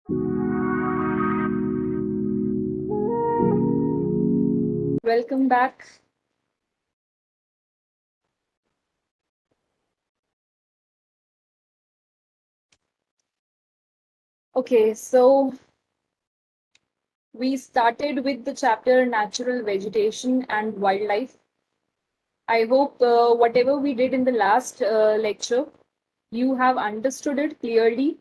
Welcome back. Okay, so we started with the chapter Natural Vegetation and Wildlife. I hope whatever we did in the last lecture, you have understood it clearly.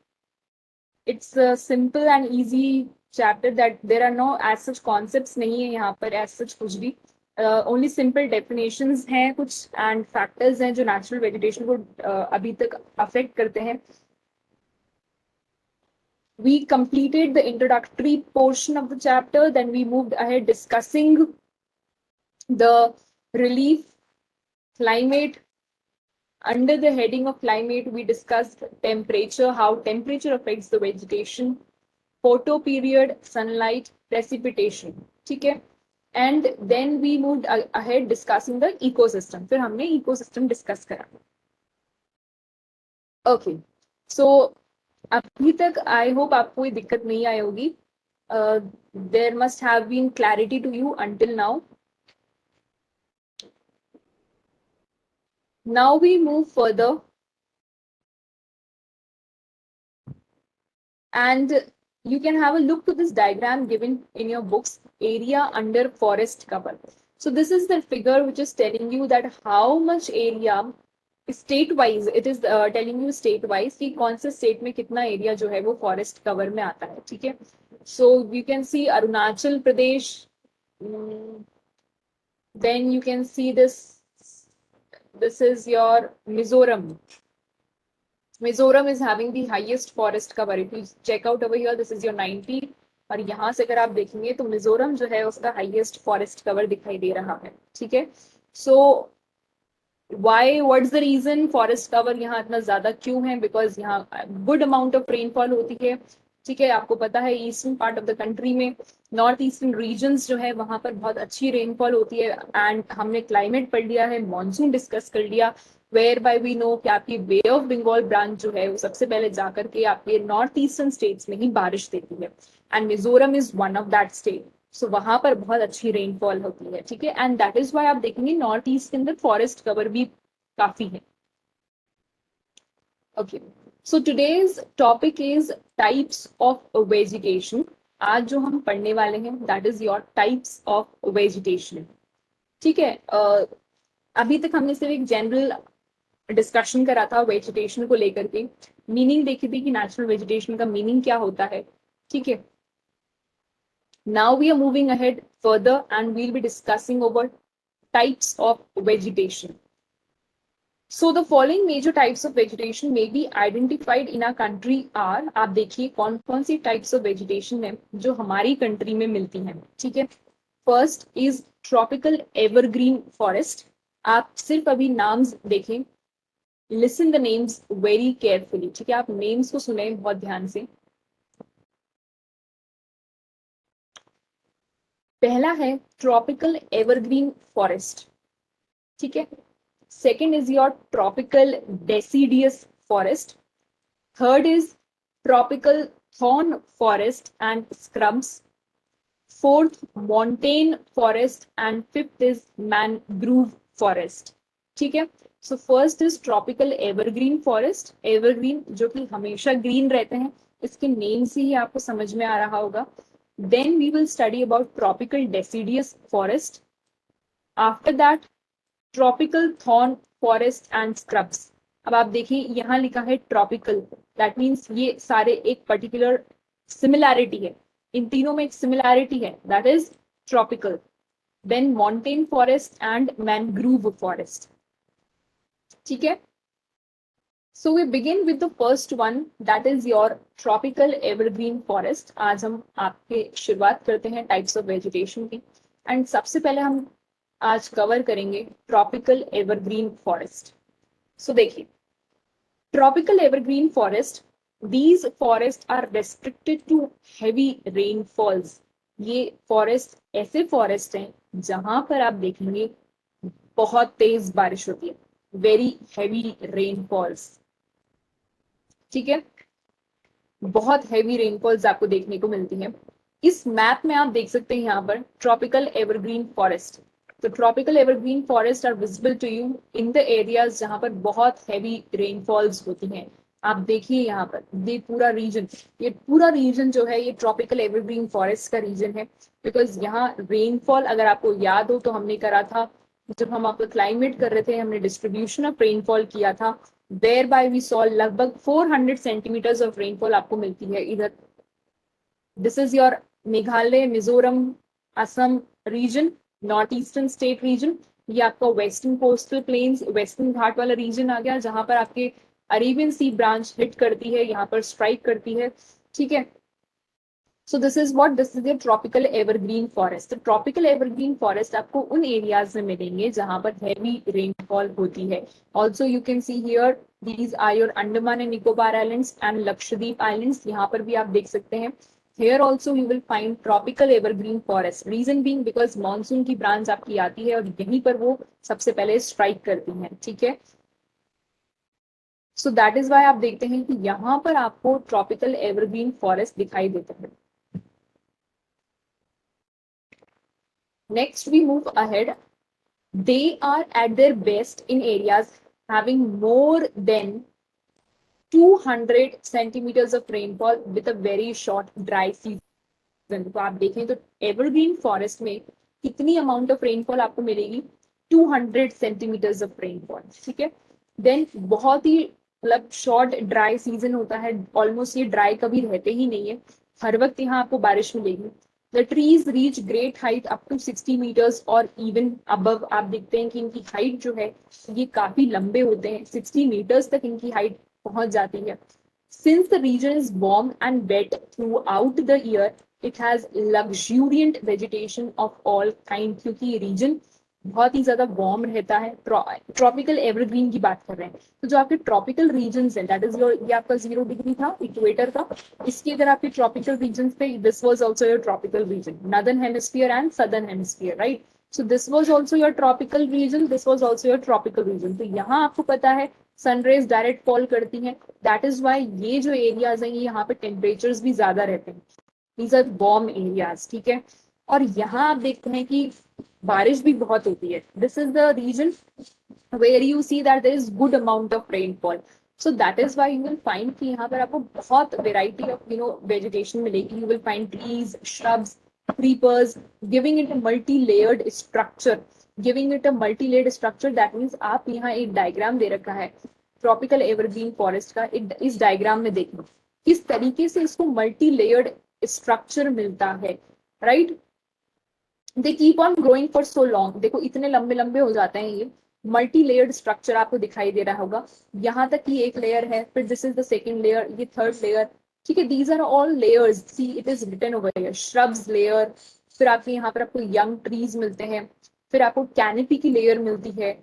It's a simple and easy chapter that there are no as such concepts नहीं है यहाँ पर as such कुछ भी. Only simple definitions हैं कुछ and factors हैं जो natural vegetation को अभी तक affect करते हैं. We completed the introductory portion of the chapter, then we moved ahead discussing the relief, climate. Under the heading of climate, we discussed temperature, how temperature affects the vegetation, photo period, sunlight, precipitation. ठीक है? And then we moved ahead discussing the ecosystem. फिर हमने ecosystem discuss करा. Okay. So अभी तक I hope आपको कोई दिक्कत नहीं आई होगी. There must have been clarity to you until now. Now we move further and you can have a look to this diagram given in your books, area under forest cover. So this is the figure which is telling you that how much area state wise it is telling you state wise कि कौन से state में कितना area जो है वो forest cover में आता है. ठीक है. So you can see Arunachal Pradesh, then you can see this is your Mizoram. Mizoram is having the highest forest cover. If you check out over here, this is your 90. और यहाँ से अगर आप देखेंगे तो मिजोरम जो है उसका हाईएस्ट फॉरेस्ट कवर दिखाई दे रहा है. ठीक है. So why what's the reason forest cover यहाँ इतना ज्यादा क्यों है? बिकॉज यहाँ गुड अमाउंट ऑफ रेनफॉल होती है. ठीक है. आपको पता है eastern part of the country में, नॉर्थ ईस्टर्न रीजन्स जो है वहां पर बहुत अच्छी रेनफॉल होती है. एंड हमने क्लाइमेट पढ़ लिया है, मॉनसून डिस्कस कर लिया, वेयर बाय वी नो कि आपकी बे ऑफ बंगाल ब्रांच जो है वो सबसे पहले जाकर के आपके नॉर्थ ईस्टर्न स्टेट्स में ही बारिश देती है. And Mizoram is one of that state. So वहां पर बहुत अच्छी रेनफॉल होती है. ठीक है. एंड दैट इज वाई आप देखेंगे नॉर्थ ईस्ट के अंदर फॉरेस्ट कवर भी काफी है. Okay. So today's topic is types of vegetation. आज जो हम पढ़ने वाले हैं that is your types of vegetation. ठीक है. अभी तक हमने सिर्फ एक जनरल डिस्कशन करा था वेजिटेशन को लेकर के, मीनिंग देखी थी कि नेचुरल वेजिटेशन का मीनिंग क्या होता है. ठीक है. Now we are moving ahead further and we'll be discussing over types of vegetation. So the following major types of vegetation may be identified in our country are, आप देखिए कौन कौन सी types of vegetation है जो हमारी country में मिलती हैं. ठीक है. First is tropical evergreen forest. आप सिर्फ अभी नाम्स देखें, listen the names very carefully. ठीक है. आप नेम्स को सुने बहुत ध्यान से. पहला है ट्रॉपिकल एवरग्रीन फॉरेस्ट. ठीक है. Second is your tropical deciduous forest. Third is tropical thorn forest and scrubs. Fourth montane forest and fifth is mangrove forest. ठीक है. So first is tropical evergreen forest. Evergreen जो कि हमेशा green रहते हैं, इसके नेम से ही आपको समझ में आ रहा होगा. Then we will study about tropical deciduous forest. After that, tropical thorn forest and scrubs. अब आप देखिए यहाँ लिखा है tropical. That means ये सारे एक particular similarity है. इन तीनों में एक similarity है. That is tropical. Then montane forest and mangrove forest. ठीक है. So we begin with the first one, that is your tropical evergreen forest. आज हम आपके शुरुआत करते हैं टाइप्स ऑफ वेजिटेशन की. एंड सबसे पहले हम आज कवर करेंगे ट्रॉपिकल एवरग्रीन फॉरेस्ट. सो देखिए, tropical evergreen forest, these forests are restricted to heavy rainfalls. ये फॉरेस्ट ऐसे फॉरेस्ट हैं जहां पर आप देखेंगे बहुत तेज बारिश होती है, वेरी हेवी रेनफॉल्स. ठीक है. बहुत हैवी रेनफॉल्स आपको देखने को मिलती हैं। इस मैप में आप देख सकते हैं यहाँ पर ट्रॉपिकल एवरग्रीन फॉरेस्ट। तो tropical evergreen forest are visible to you in the areas जहाँ पर बहुत हैवी रेनफॉल्स होती हैं। आप देखिए यहाँ पर ये पूरा रीजन जो है ये ट्रॉपिकल एवरग्रीन फॉरेस्ट का रीजन है। बिकॉज यहाँ रेनफॉल, अगर आपको याद हो तो हमने करा था, जब हम आपको क्लाइमेट कर रहे थे, हमने डिस्ट्रीब्यूशन ऑफ रेनफॉल किया था। देयर बाय वी सॉ लगभग 400 सेंटीमीटर्स ऑफ रेनफॉल आपको मिलती है इधर। This is your Meghalaya, Mizoram, Assam region, north eastern state region. ये आपका western coastal plains, western Ghat वाला रीजन आ गया, जहां पर आपके अरेबियन सी ब्रांच हिट करती है, यहाँ पर स्ट्राइक करती है। ठीक है, so this is your tropical evergreen forest. तो ट्रॉपिकल एवरग्रीन फॉरेस्ट आपको उन एरियाज में मिलेंगे जहां पर हैवी रेनफॉल होती है। Also you can see here these are your Andaman and Nicobar islands and Lakshadweep islands, यहाँ पर भी आप देख सकते हैं। Here also you will find tropical evergreen forest. Reason being because monsoon की ब्रांच आपकी आती है और यहीं पर वो सबसे पहले स्ट्राइक करती हैं। ठीक है, सो दैट इज वाई आप देखते हैं कि यहाँ पर आपको ट्रॉपिकल एवरग्रीन फॉरेस्ट दिखाई देता है। Next we move ahead. They are at their best in areas having more than 200 centimeters of rainfall with a very short dry season. तो आप देखें तो एवरग्रीन फॉरेस्ट में कितनी अमाउंट ऑफ रेनफॉल आपको मिलेगी? 200 सेंटीमीटर्स ऑफ रेनफॉल। ठीक है, देन बहुत ही मतलब शॉर्ट ड्राई सीजन होता है, ऑलमोस्ट ये ड्राई कभी रहते ही नहीं है, हर वक्त यहाँ आपको बारिश मिलेगी। The trees reach great height up to 60 metres और इवन अबव। आप देखते हैं कि इनकी हाइट जो है ये काफी लंबे होते हैं, 60 मीटर्स तक इनकी हाइट पहुंच जाती है। Since the region is warm and wet throughout the year, it has luxuriant vegetation of all kind, क्योंकि ये रीजन बहुत ही ज्यादा वार्म रहता है। ट्रॉपिकल एवरग्रीन की बात कर रहे हैं, तो जो आपके ट्रॉपिकल रीजन्स हैं, दैट इज योर, ये आपका 0 डिग्री था इक्वेटर का, इसके अगर आपके ट्रॉपिकल रीजन्स पे, this was also your tropical region, northern hemisphere and southern hemisphere, right. So this was also your tropical region, this was also your tropical region. तो यहाँ आपको पता है सनरेज डायरेक्ट फॉल करती हैं, दैट इज वाई ये जो areas हैं ये यहाँ पे टेम्परेचर्स भी ज्यादा रहते हैं, दीज आर वार्म एरियाज। ठीक है, और यहाँ आप देखते हैं कि बारिश भी बहुत होती है। This is the region where you see that there is good amount of rainfall. So that is why you will find कि यहाँ पर आपको बहुत वेराइटी ऑफ वेजिटेशन मिलेगी। You will find trees, shrubs, creepers, giving it a multi-layered structure. Giving it a multi-layered structure, that means आप यहाँ एक diagram दे रखा है ट्रॉपिकल एवरग्रीन फॉरेस्ट का। इस डायग्राम में देखो किस तरीके से इसको मल्टी लेयर्ड स्ट्रक्चर मिलता है, right. They keep on growing for so long, देखो इतने लंबे लंबे हो जाते हैं ये। मल्टी लेयर्ड स्ट्रक्चर आपको दिखाई दे रहा होगा, यहाँ तक की एक लेयर है, फिर this is the second layer, ये थर्ड लेयर। ठीक है, these are all layers, see it is written over here, shrubs layer, फिर आपके यहाँ पर आपको यंग ट्रीज मिलते हैं, फिर आपको कैनिपी की लेयर मिलती है,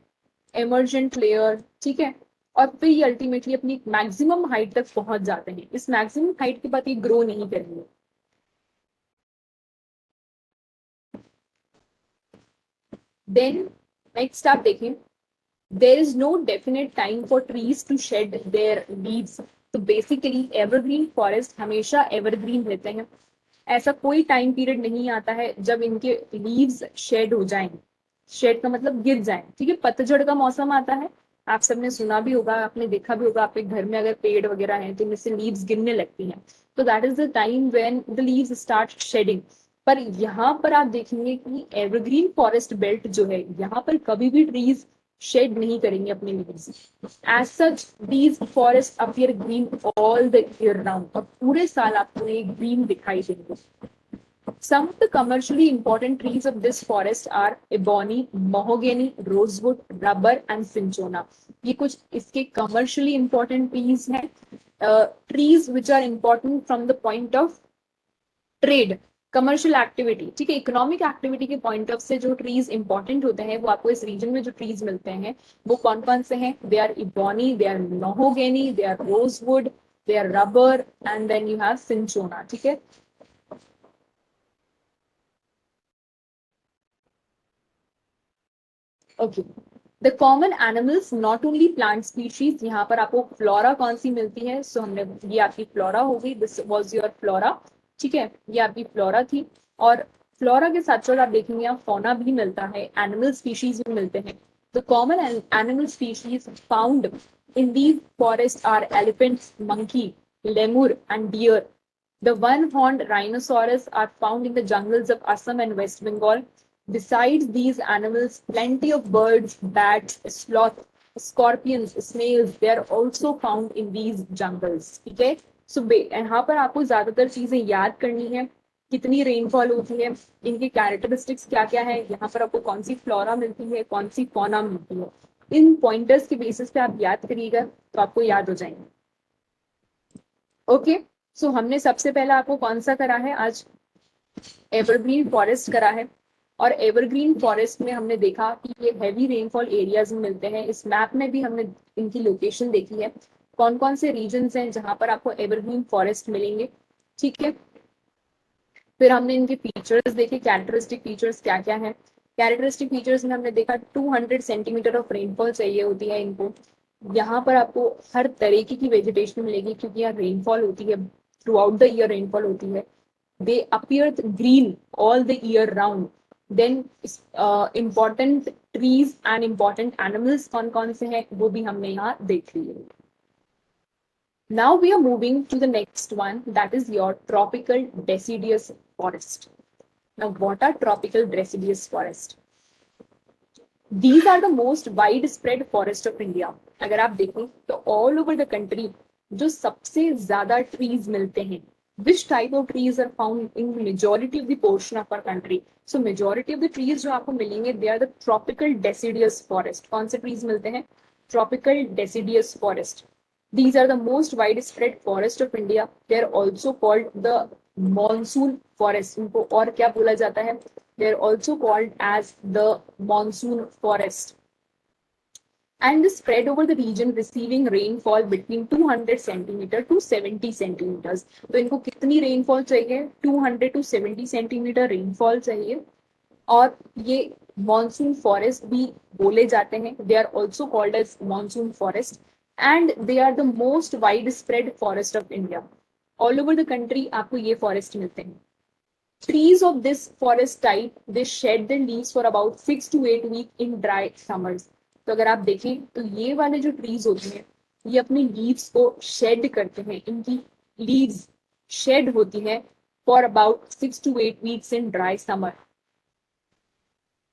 एमरजेंट लेयर। ठीक है, और फिर ये अल्टीमेटली अपनी मैक्सिमम हाइट तक पहुंच जाते हैं। इस मैक्सिमम हाइट के बाद ये ग्रो नहीं करेंगे। देन नेक्स्ट आप देखें, there is no definite time for trees to shed their leaves. तो बेसिकली एवरग्रीन फॉरेस्ट हमेशा एवरग्रीन रहते हैं, ऐसा कोई टाइम पीरियड नहीं आता है जब इनके लीव्स शेड हो जाएं। शेड का मतलब गिर जाएं। ठीक है, पतझड़ का मौसम आता है, आप सबने सुना भी होगा, आपने देखा भी होगा, आपके घर में अगर पेड़ वगैरह हैं तो इनमें से लीव्स गिरने लगती हैं, तो that is the time when the leaves start shedding. पर यहाँ पर आप देखेंगे कि एवरग्रीन फॉरेस्ट बेल्ट जो है, यहाँ पर कभी भी ट्रीज शेड नहीं करेंगे अपने leaves. As such these forest appear green all the year round, और पूरे साल आपको ये ग्रीन दिखाई देंगे। Some of the commercially important trees of this forest are ebony, mahogany, rosewood, rubber and cinchona. ये कुछ इसके commercially important trees हैं, trees which are important from the point of trade, commercial activity. ठीक है, economic activity के point of से जो trees important होते हैं, वो आपको इस रीजन में जो ट्रीज मिलते हैं वो कौन कौन से हैं? They are ebony, they are mahogany, they are rosewood, they are rubber and then you have cinchona. ठीक है, okay, the common animals not only plant species, यहाँ पर आपको फ्लोरा कौन सी मिलती है, सो हमने ये आपकी फ्लोरा हो गई, दिस वाज योर फ्लोरा, ठीक है, ये आपकी फ्लोरा थी। और फ्लोरा के साथ साथ आप देखेंगे यहाँ फौना भी मिलता है, एनिमल स्पीशीज भी मिलते हैं। The common animal species found in these forest are elephants, monkey, lemur and deer. The one-horned rhinoceros are found in the jungles of Assam and West Bengal. Besides these animals, plenty of birds, bats, sloth, scorpions, snails, they are also found in these jungles. ठीक है, so यहाँ पर आपको ज्यादातर चीजें याद करनी है, कितनी रेनफॉल होती है, इनके कैरेक्टरिस्टिक्स क्या क्या है, यहाँ पर आपको कौन सी फ्लोरा मिलती है, कौन सी फौना मिलती है, इन पॉइंटर्स के बेसिस पे आप याद करिएगा तो आपको याद हो जाएंगे। ओके, सो हमने सबसे पहला आपको कौन सा करा है आज, एवरग्रीन फॉरेस्ट करा है। और एवरग्रीन फॉरेस्ट में हमने देखा कि ये हैवी रेनफॉल एरियाज में मिलते हैं। इस मैप में भी हमने इनकी लोकेशन देखी है, कौन कौन से रीजन्स हैं जहां पर आपको एवरग्रीन फॉरेस्ट मिलेंगे, ठीक है। फिर हमने इनके फीचर्स देखे, कैरेक्टरिस्टिक फीचर्स क्या क्या है। कैरेक्टरिस्टिक फीचर्स में हमने देखा 200 सेंटीमीटर ऑफ रेनफॉल चाहिए होती है इनको। यहाँ पर आपको हर तरीके की वेजिटेशन मिलेगी क्योंकि यहाँ रेनफॉल होती है, throughout the year rainfall होती है। They appear green all the year round. Then important trees and important animals कौन कौन से हैं वो भी हमने यहाँ देख लिए। Now we are moving to the next one, that is your tropical deciduous forest. Now what are tropical deciduous forest? These are the most widespread forest of India. अगर आप देखें तो all over the country जो सबसे ज्यादा trees मिलते हैं, which type of trees are found in majority of the portion of our country? So majority of the trees जो आपको मिलेंगे they are the tropical deciduous forest. कौन से trees मिलते हैं? Tropical deciduous forest. These are the most widespread forest of India. They are also called the monsoon forest. इनको और क्या बोला जाता है? They are also called as the monsoon forest. And is spread over the region receiving rainfall between 200 centimeter to 70 centimeters. तो इनको कितनी rainfall चाहिए? 200 to 70 centimeter rainfall चाहिए। और ये monsoon forest भी बोले जाते हैं। They are also called as monsoon forest. And they are the most widespread forest of India. All over the country आपको ये forest मिलते हैं। Trees of this forest type they shed their leaves for about 6 to 8 weeks in dry summers. तो अगर आप देखें तो ये वाले जो trees होते हैं ये अपनी leaves को shed करते हैं, इनकी leaves shed होती है for about 6 to 8 weeks in dry summer.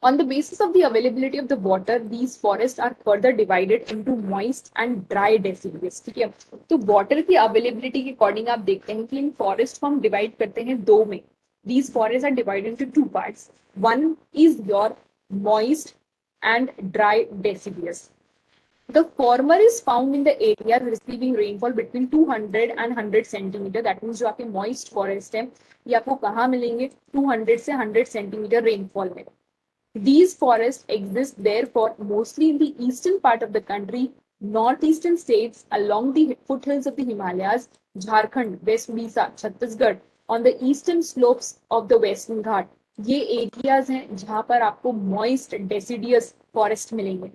On the basis of the availability of the water, these forests are further divided into moist and dry deciduous. ठीक है, तो water की availability के according आप देखते हैं कि इन forest को हम divide करते हैं दो में. These forests are divided into two parts. One is your moist and dry deciduous. The former is found in the area receiving rainfall between 200 and 100 centimeter. That means जो आपके moist forest है ये आपको कहाँ मिलेंगे? 200 से 100 centimeter rainfall में. These forests exist therefore mostly in the eastern part of the country, northeastern states along the foothills of the Himalayas, Jharkhand, West Odisha, Chhattisgarh, on the eastern slopes of the Western Ghat. ये areas हैं जहां पर आपको moist deciduous forest मिलेंगे।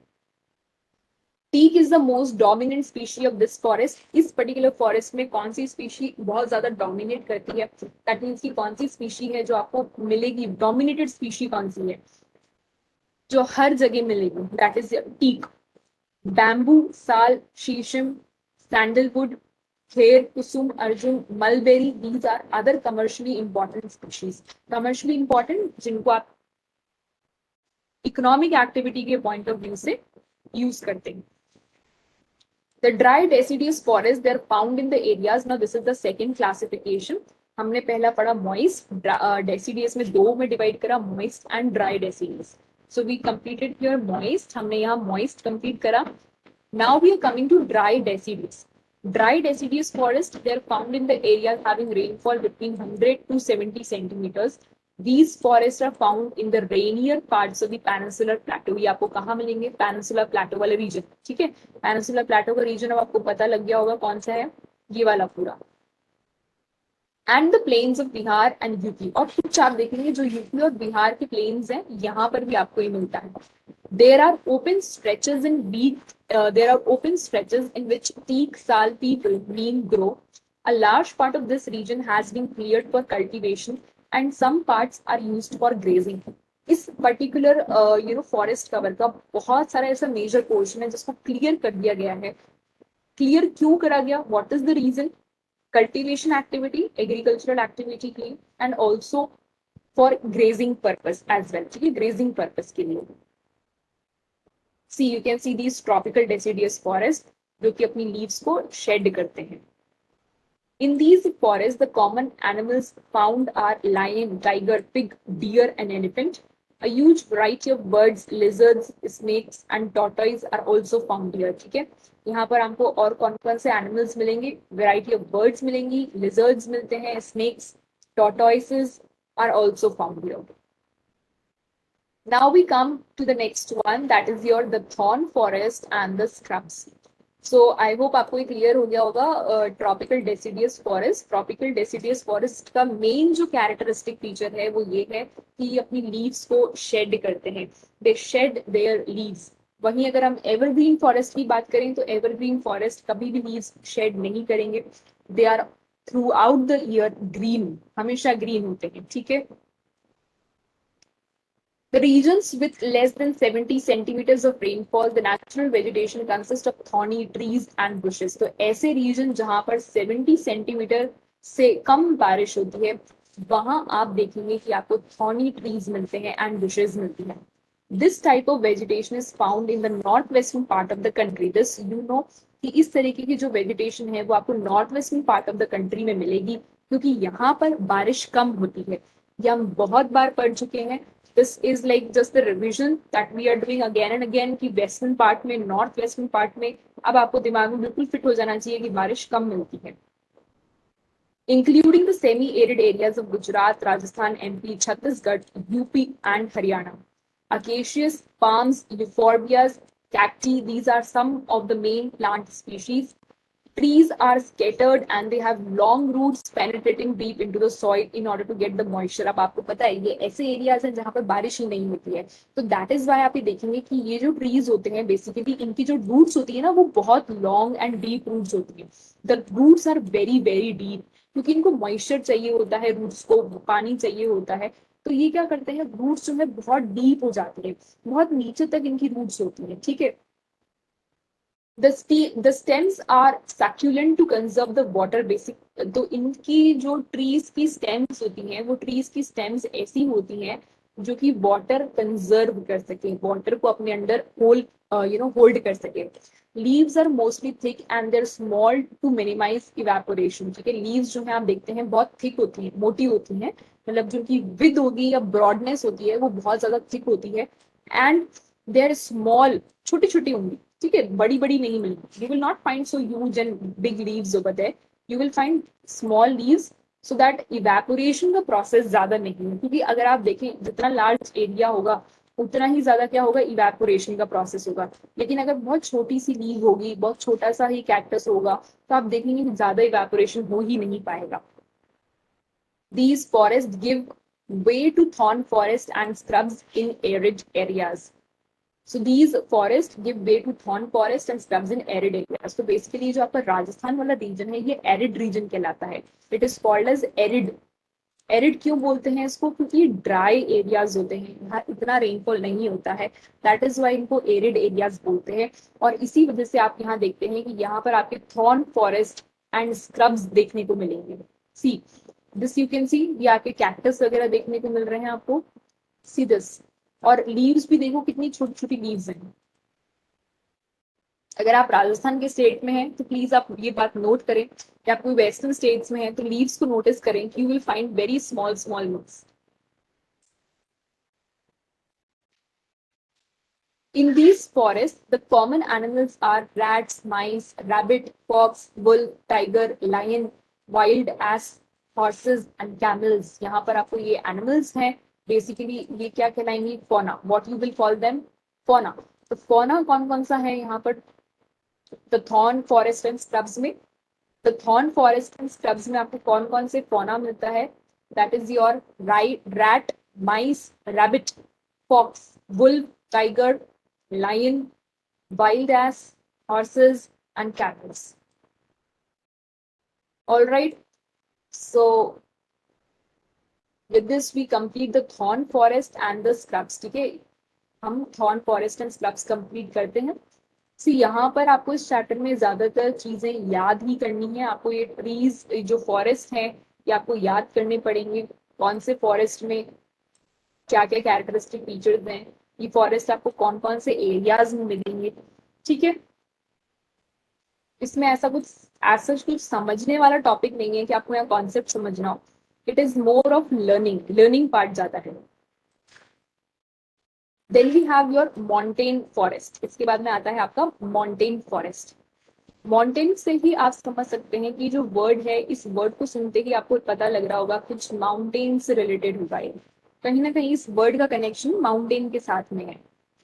Teak is the most dominant species of this forest. इस particular forest में कौन सी species बहुत ज्यादा dominate करती है? That means कि कौन सी species है जो आपको मिलेगी? Dominated species कौन सी है जो हर जगह मिलेगी? That is teak. Bamboo, sal, sheesham, sandalwood, khair, kusum, arjun, mulberry, these are other commercially important species. Commercially important जिनको आप इकोनॉमिक एक्टिविटी के पॉइंट ऑफ व्यू से यूज करते हैं। The dry deciduous forests they are found in the areas. Now this is the second classification. हमने पहला पढ़ा moist, deciduous में दो में डिवाइड करा, moist and dry deciduous. So we completed here moist. हमने यहाँ moist complete करा. Now we are coming to dry deciduous. Dry deciduous forest they are found in the areas having rainfall between 100 to 70 centimeters. These forests are found in the rainier parts of the peninsular plateau. ये आपको कहाँ मिलेंगे? Peninsular plateau वाले region. ठीक है, Peninsular plateau का region अब आपको पता लग गया होगा कौन सा है, ये वाला पूरा। And the plains of Bihar and UP, और कुछ आप देखेंगे जो यूपी और बिहार के प्लेन्स हैं यहाँ पर भी आपको ये मिलता है. There are open stretches in wheat. There are open stretches in which teak salpi green grow. A large part of this region has been cleared for cultivation, and some parts are used for grazing. इस particular forest cover का बहुत सारा ऐसा major portion है जिसको clear कर दिया गया है. क्लियर क्यों करा गया? What is the reason? Cultivation activity, agricultural activity के लिए, and also for grazing purpose as well. ठीक है, ग्रेजिंग पर्पस के लिए. See, you can see these tropical deciduous forests जो कि अपनी leaves को shed करते हैं. In these forests, the common animals found are lion, tiger, pig, deer, and elephant. A huge variety of birds, lizards, snakes, and tortoise are also found here. ठीक है, यहाँ पर हमको और कौन-कौन से animals मिलेंगे? Variety of birds मिलेंगी, lizards मिलते हैं, snakes, tortoises are also found here. Now we come to the next one, that is the thorn forest and the scrubs. So I hope आपको ये clear हो गया होगा. Tropical deciduous forest. Tropical deciduous forest का main जो characteristic feature है वो ये है कि ये अपनी leaves को shed करते हैं. They shed their leaves. वहीं अगर हम evergreen forest की बात करें तो evergreen forest कभी भी leaves shed नहीं करेंगे. They are throughout the year green. हमेशा green होते हैं. ठीक है. The regions with less than 70 centimeters of rainfall, the natural vegetation consists of thorny trees and bushes. तो ऐसे region जहां पर 70 सेंटीमीटर से कम बारिश होती है वहां आप देखेंगे कि आपको thorny trees मिलते हैं and bushes मिलती हैं. This type of vegetation is found in the northwestern part of the country. This you know कि इस तरीके की जो vegetation है वो आपको northwestern part of the country में मिलेगी क्योंकि यहाँ पर बारिश कम होती है. ये हम बहुत बार पढ़ चुके हैं. This is like just the revision that we are doing again and again कि western part में, north western part में अब आपको दिमाग में बिल्कुल फिट हो जाना चाहिए कि बारिश कम मिलती है. Including the semi-arid areas of Gujarat, Rajasthan, MP, Chhattisgarh, UP and Haryana. Acacias, palms, euphorbias, cacti, these are some of the main plant species. Trees are scattered and they have long roots penetrating deep into the soil in order to get the moisture. अब आपको पता है ये ऐसे areas हैं जहां पर बारिश ही नहीं होती है, तो दैट इज वाई आप ये देखेंगे कि ये जो ट्रीज होते हैं बेसिकली इनकी जो रूट्स होती है ना वो बहुत लॉन्ग एंड डीप रूट्स होती है. The roots are very very deep क्योंकि इनको मॉइस्चर चाहिए होता है, रूट्स को पानी चाहिए होता है. तो ये क्या करते हैं, रूट्स जो है बहुत डीप हो जाती है, बहुत नीचे तक इनकी रूट्स होती है. ठीक है. The stems are succulent to conserve the water basic. तो इनकी जो ट्रीज की स्टेम्स होती हैं वो ट्रीज की स्टेम्स ऐसी होती हैं जो कि वाटर कंजर्व कर सके, वाटर को अपने अंदर होल्ड कर सके. Leaves are mostly thick and they're small to minimise evaporation. ठीक है, लीव्स जो है आप देखते हैं बहुत थिक होती हैं, मोटी होती हैं, मतलब जो की विद होगी या ब्रॉडनेस होती है वो बहुत ज्यादा थिक होती है. एंड देर स्मॉल, छोटी छोटी होंगी. ठीक है, बड़ी बड़ी नहीं मिलेगी. You will not find so huge and big leaves over there. You will find small leaves so that evaporation का प्रोसेस ज्यादा नहीं है. क्योंकि अगर आप देखें जितना लार्ज एरिया होगा उतना ही ज्यादा क्या होगा, इवेपोरेशन का प्रोसेस होगा. लेकिन अगर बहुत छोटी सी लीव होगी, बहुत छोटा सा ही कैक्टस होगा तो आप देखेंगे कि ज्यादा इवेपोरेशन हो ही नहीं पाएगा. These forests give way to thorn forest and scrubs in arid areas. So these forests give way to thorn forest and scrubs in arid areas. So basically जो आपका राजस्थान वाला रीजन है ये एरिड रीजन कहलाता है. It is called as arid. Arid क्यों बोलते हैं इसको? क्योंकि ड्राई एरियाज होते हैं, यहाँ इतना रेनफॉल नहीं होता है. दैट इज वाई इनको एरिड एरियाज बोलते हैं. और इसी वजह से आप यहाँ देखते हैं कि यहाँ पर आपके थॉर्न फॉरेस्ट एंड स्क्रब्स देखने को मिलेंगे. सी दिस यू कैन सी, ये आपके कैक्टस वगैरह देखने को मिल रहे हैं आपको. See this. और लीव्स भी देखो कितनी छोटी छोटी लीव्स हैं. अगर आप राजस्थान के स्टेट में हैं तो प्लीज आप ये बात नोट करें कि आप कोई वेस्टर्न स्टेट्स में हैं तो लीव्स को नोटिस करें कि you will find very small small leaves. In these forests, the common animals are rats, mice, rabbit, fox, wolf, tiger, lion, wild ass, horses and camels. यहाँ पर आपको ये animals हैं. Basically ये क्या कहलाएंगी? Fauna. What you will call them? Fauna. तो fauna कौन कौन सा है यहाँ पर the thorn forest and scrubs में? The thorn forest and scrubs में आपको कौन कौन से फौना मिलता है? That is your rat, mice, rabbit, fox, wolf, tiger, lion, wild ass, horses, and camels. All right. So with this we complete the thorn forest and the scrubs. ठीक है, हम thorn forest and scrubs complete करते हैं. सी यहाँ पर आपको इस chapter में ज्यादातर चीजें याद ही करनी है. आपको ये ट्रीज जो फॉरेस्ट है ये आपको याद करने पड़ेंगे. कौन से फॉरेस्ट में क्या क्या कैरेक्टरिस्टिक फीचर्स हैं, ये फॉरेस्ट आपको कौन कौन से एरियाज में मिलेंगे. ठीक है, इसमें ऐसा कुछ समझने वाला टॉपिक नहीं है कि आपको यहाँ कॉन्सेप्ट समझना हो. It is more of learning part ज्यादा है. Then we have your montane forest. इसके बाद में आता है आपका मॉन्टेन फॉरेस्ट. मॉन्टेन से ही आप समझ सकते हैं कि जो वर्ड है, इस वर्ड को सुनते ही आपको पता लग रहा होगा कुछ माउंटेन से रिलेटेड होगा. कहीं ना कहीं इस वर्ड का कनेक्शन माउंटेन के साथ में है.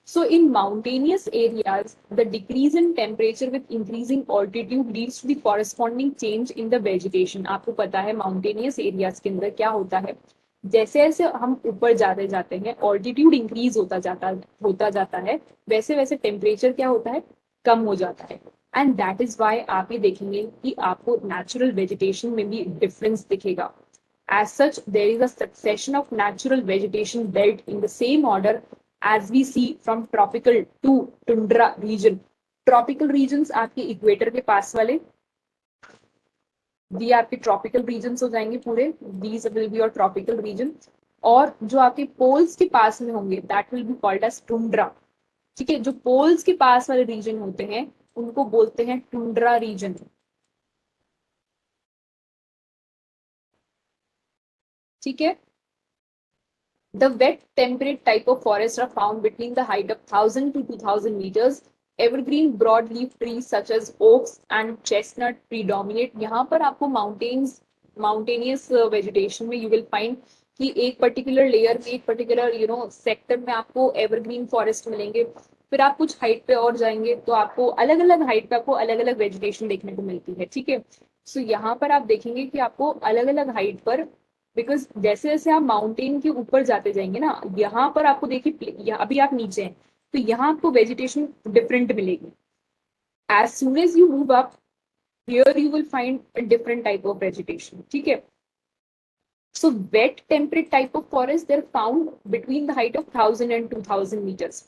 So in mountainous areas, the decrease in temperature with increasing altitude leads to the corresponding change in the vegetation. आपको पता है mountainous areas के अंदर क्या होता है, जैसे जैसे हम ऊपर जाते जाते हैं ऑल्टीट्यूड इंक्रीज होता जाता है, वैसे वैसे टेम्परेचर क्या होता है, कम हो जाता है. एंड दैट इज वाई आप ये देखेंगे कि आपको नेचुरल वेजिटेशन में भी डिफरेंस दिखेगा. As such, there is a succession of natural vegetation belt in the same order as we see from tropical to tundra region. Tropical regions आपके equator के पास वाले, ये आपके ट्रॉपिकल रीजन्स हो जाएंगे पूरे. These will be your tropical region. और जो आपके पोल्स के पास में होंगे that will be called as tundra. ठीक है, जो पोल्स के पास वाले रीजन होते हैं उनको बोलते हैं टुंड्रा रीजन. ठीक है. The wet temperate type of forests are found between the height of 1000 to 2000 meters. Evergreen broadleaf trees such as oaks and chestnut predominate. यहाँ पर आपको mountainous vegetation में you will find कि एक पर्टिकुलर लेयर में, एक पर्टिकुलर सेक्टर में आपको एवरग्रीन फॉरेस्ट मिलेंगे. फिर आप कुछ हाइट पे और जाएंगे तो आपको अलग अलग हाइट पे आपको अलग अलग वेजिटेशन देखने को मिलती है. ठीक है, सो यहाँ पर आप देखेंगे कि आपको अलग अलग हाइट पर, बिकॉज जैसे जैसे आप माउंटेन के ऊपर जाते जाएंगे ना, यहाँ पर आपको देखिए अभी आप नीचे हैं तो यहाँ आपको वेजिटेशन डिफरेंट मिलेगी. As soon as you move up here you will find a different type of vegetation. ठीक है, so wet temperate type of forest they are found between the height of 1000 and 2000 meters.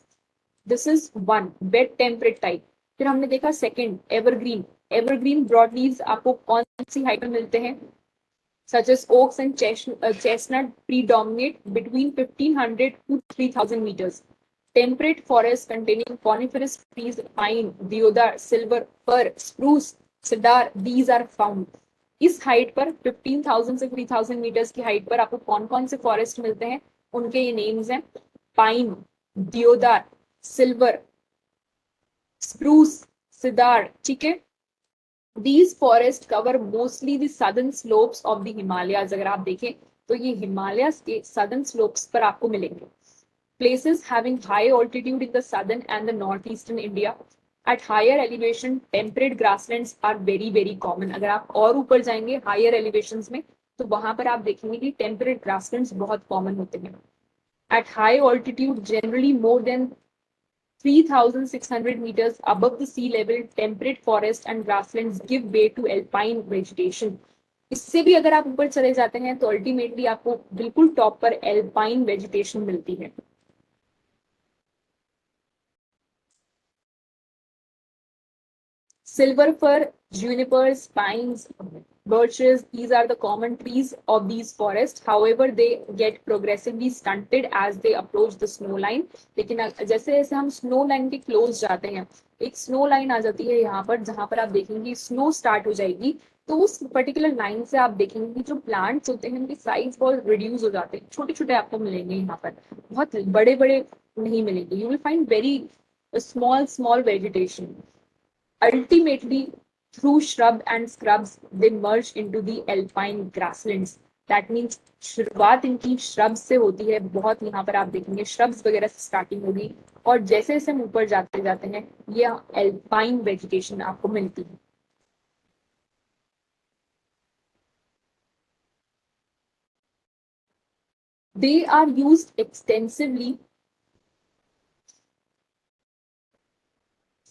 This is one wet temperate type. फिर हमने देखा second evergreen broad leaves आपको कौन सी height में मिलते हैं, such as oaks and chestnut predominate between 1500 to 3000 meters. Temperate forests containing coniferous trees, pine, deodar, silver, fir, spruce, cedar, these are found. इस height पर 15,000 से 3000 मीटर्स की हाइट पर आपको कौन कौन से फॉरेस्ट मिलते हैं, उनके ये नेम्स हैं: पाइन, डियोदार, सिल्वर, स्प्रूस, सिदार. ठीक है, These forests cover mostly the southern slopes of the Himalayas. अगर आप देखें तो ये हिमालयस के southern slopes पर आपको मिलेंगे. Places having high altitude in the southern and the northeastern India. At higher elevation, temperate grasslands are very very common. अगर आप और ऊपर जाएंगे higher elevations में तो वहां पर आप देखेंगे कि temperate grasslands बहुत common होते हैं. At high altitude, generally more than 3,600 meters above the sea level, temperate forest and grasslands give way to alpine vegetation. इससे भी अगर आप ऊपर चले जाते हैं तो अल्टीमेटली आपको बिल्कुल टॉप पर एल्पाइन वेजिटेशन मिलती है. Silver fir, junipers, pines, birches, these are the common trees of these forests. However, they get progressively stunted as they approach the snow line. लेकिन जैसे जैसे हम स्नो लाइन के क्लोज जाते हैं, एक स्नो लाइन आ जाती है यहाँ पर जहां पर आप देखेंगे स्नो स्टार्ट हो जाएगी, तो उस पर्टिकुलर लाइन से आप देखेंगे कि जो प्लांट्स होते हैं उनकी साइज बहुत रिड्यूस हो जाते हैं. छोटे छोटे आपको मिलेंगे यहाँ पर, बहुत बड़े बड़े नहीं मिलेंगे. You will find very small vegetation. Ultimately, through shrub and scrubs, they merge into the alpine grasslands. That means शुरुआत इनकी shrubs से होती है. बहुत यहाँ पर आप देखेंगे shrubs वगैरह से स्टार्टिंग होगी और जैसे जैसे हम ऊपर जाते जाते हैं ये alpine vegetation आपको मिलती है. They are used extensively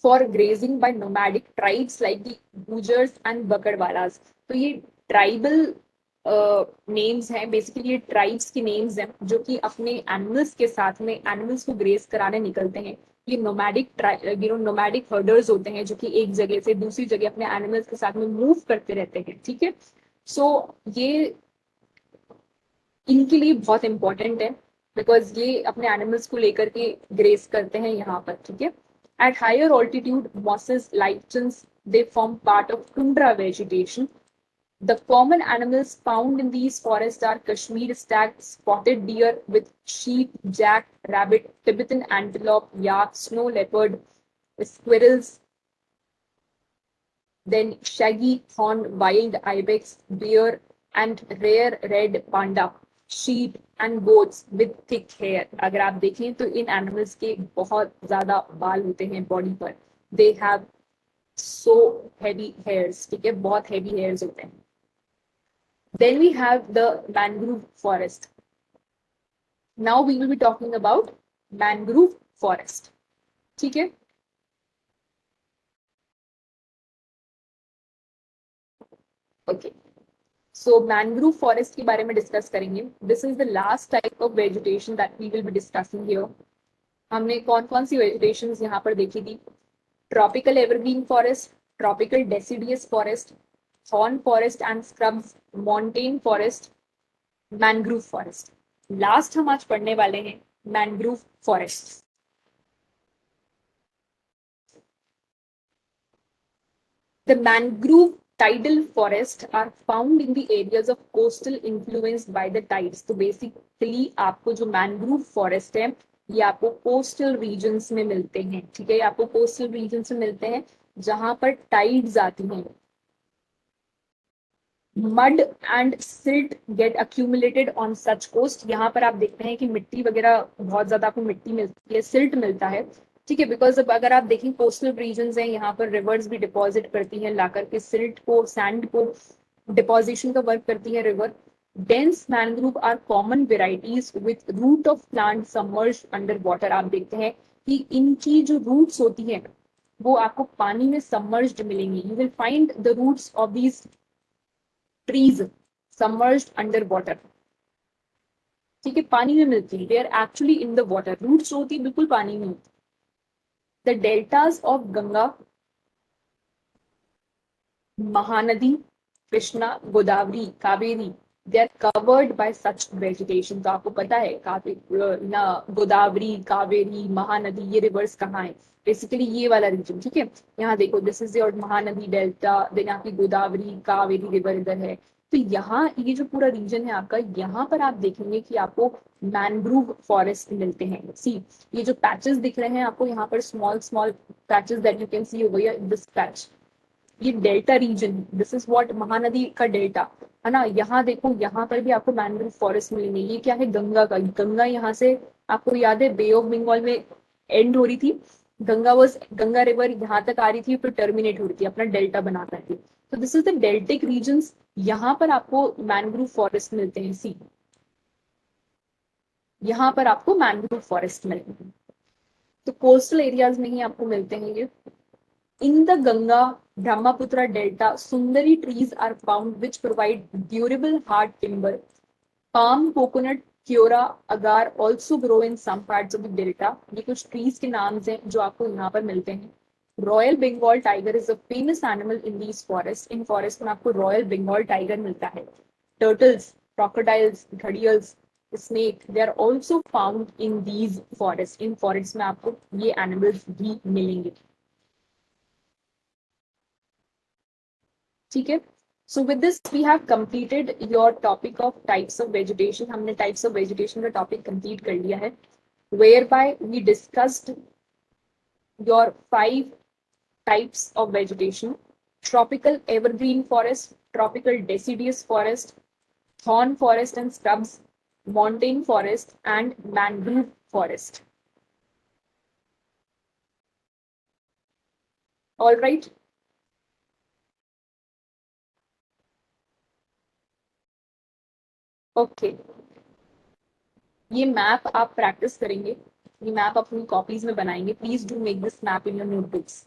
for grazing by nomadic tribes like the Gujars and Bakadwalas. तो ये ट्राइबल नेम्स हैं, बेसिकली ये ट्राइब्स की नेम्स हैं जो कि अपने एनिमल्स के साथ में एनिमल्स को ग्रेज कराने निकलते हैं. ये नोमैडिक हर्डर्स होते हैं जो कि एक जगह से दूसरी जगह अपने एनिमल्स के साथ में मूव करते रहते हैं. ठीक है, सो ये इनके लिए बहुत इंपॉर्टेंट है बिकॉज ये अपने एनिमल्स को लेकर के ग्रेस करते हैं यहाँ पर. ठीक है, at higher altitude mosses, lichens, they form part of tundra vegetation. The common animals found in these forests are Kashmir stag, spotted deer with sheep, jack, rabbit, Tibetan antelope, yak, snow leopard, squirrels, then shaggy horned wild ibex, bear, and rare red panda, sheep and goats with thick hair. अगर आप देखें तो इन animals के बहुत ज्यादा बाल होते हैं बॉडी पर. They have so heavy hairs. ठीक है, बहुत हैवी हेयर्स होते हैं. Then we have the mangrove forest. Now we will be talking about mangrove forest. ठीक है, ओके. सो मैंग्रोव फॉरेस्ट के बारे में डिस्कस करेंगे. This is the last type of vegetation that we will be discussing here. हमने कौन कौन सी वेजिटेशन यहाँ पर देखी थी? Tropical evergreen forest, tropical deciduous forest, thorn forest and scrubs, montane forest, mangrove forest. Last हम आज पढ़ने वाले हैं mangrove forest. The mangrove tidal forests are found in the areas of coastal influenced by the tides. तो basically आपको जो mangrove forest है ये आपको कोस्टल रीजन्स में मिलते हैं. ठीक है, आपको कोस्टल रीजन्स में मिलते हैं जहां पर टाइड्स आती हैं. Mud and silt get accumulated on such coast. यहाँ पर आप देखते हैं कि मिट्टी वगैरह बहुत ज्यादा आपको मिट्टी मिलती है, सिल्ट मिलता है. ठीक है, बिकॉज अब अगर आप देखें कोस्टल रीजन हैं यहाँ पर रिवर्स भी डिपॉजिट करती हैं लाकर के सिल्ट को, सैंड को डिपोजिशन का वर्क करती है river. Dense mangrove are common varieties with root of plant submerge under water. आप देखते हैं कि इनकी जो रूट्स होती है वो आपको पानी में सबमर्ज्ड मिलेंगी. You will find the roots of these trees submerged under water. ठीक है, पानी में मिलती है. They are actually in the water. Roots जो होती है बिल्कुल पानी में होती है. The deltas of Ganga, Mahanadi, Krishna, Godavari, Kaveri, they are covered by such vegetation. तो आपको पता है ना, गोदावरी, कावेरी, महानदी ये रिवर्स कहाँ है? बेसिकली ये वाला रीजन. ठीक है, यहाँ देखो this is your Mahanadi delta, then यहाँ की गोदावरी कावेरी रिवर इधर है. तो यहाँ ये जो पूरा रीजन है आपका, यहाँ पर आप देखेंगे कि आपको मैनग्रोव फॉरेस्ट मिलते हैं. सी, ये जो पैचेस दिख रहे हैं आपको यहाँ पर, small small patches that you can see over here, this patch, ये delta region. This is what Mahanadi का डेल्टा है ना. यहाँ देखो यहाँ पर भी आपको मैंग्रोव फॉरेस्ट मिलेंगे. ये क्या है? गंगा का. गंगा यहाँ से आपको याद है बे ऑफ बंगाल में एंड हो रही थी. गंगा रिवर यहाँ तक आ रही थी फिर टर्मिनेट हो रही थी, अपना डेल्टा बना करके. तो this is the deltaic region. यहाँ पर आपको मैंग्रोव फॉरेस्ट मिलते हैं. सी, यहाँ पर आपको मैंग्रोव फॉरेस्ट मिलेंगे. तो कोस्टल एरियाज में ही आपको मिलते हैं ये. In the Ganga Brahmaputra Delta, Sundari trees are found which provide durable hard timber. Palm, coconut, Quora, agar also grow in some parts of the delta. ये कुछ trees के नाम हैं जो आपको यहाँ पर मिलते हैं. Royal Bengal tiger is a famous animal in these forests. In forest में आपको Royal Bengal tiger मिलता है. Turtles, crocodiles, gharials, snake, they are also found in these forests. In forests में आपको ये animals भी मिलेंगे. ठीक है, so with this we have completed your topic of types of vegetation. हमने टाइप्स ऑफ वेजिटेशन का टॉपिक कंप्लीट कर लिया है, whereby we discussed your 5 types of vegetation: tropical evergreen forest, tropical deciduous forest, thorn forest and scrubs, montane forest, and mangrove forest. All right. Okay. ये map आप practice करेंगे, ये map अपनी copies में बनाएंगे. Please do make this map in your notebooks.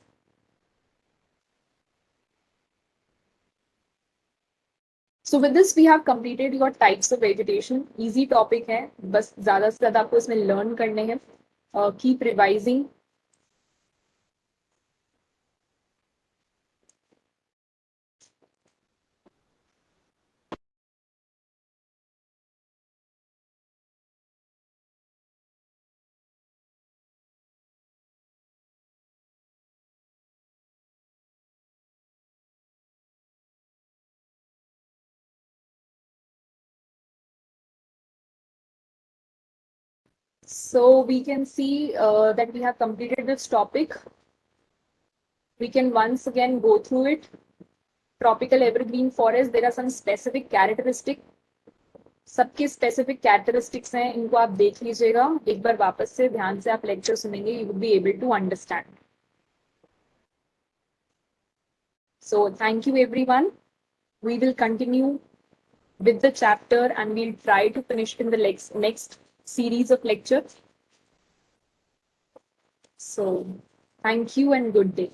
So with this we have completed your types of vegetation. Easy topic है, बस ज्यादा से ज्यादा आपको इसमें लर्न करने हैं. Keep revising. So we can see that we have completed this topic. We can once again go through it. Tropical evergreen forest, there are some specific characteristics. सबके स्पेसिफिक कैरेक्टरिस्टिक्स हैं, इनको आप देख लीजिएगा एक बार वापस से ध्यान से. आप लेक्चर सुनेंगे, you will be able to understand. So thank you everyone. We will continue with the chapter and we'll try to finish in the next series of lectures. So thank you and good day.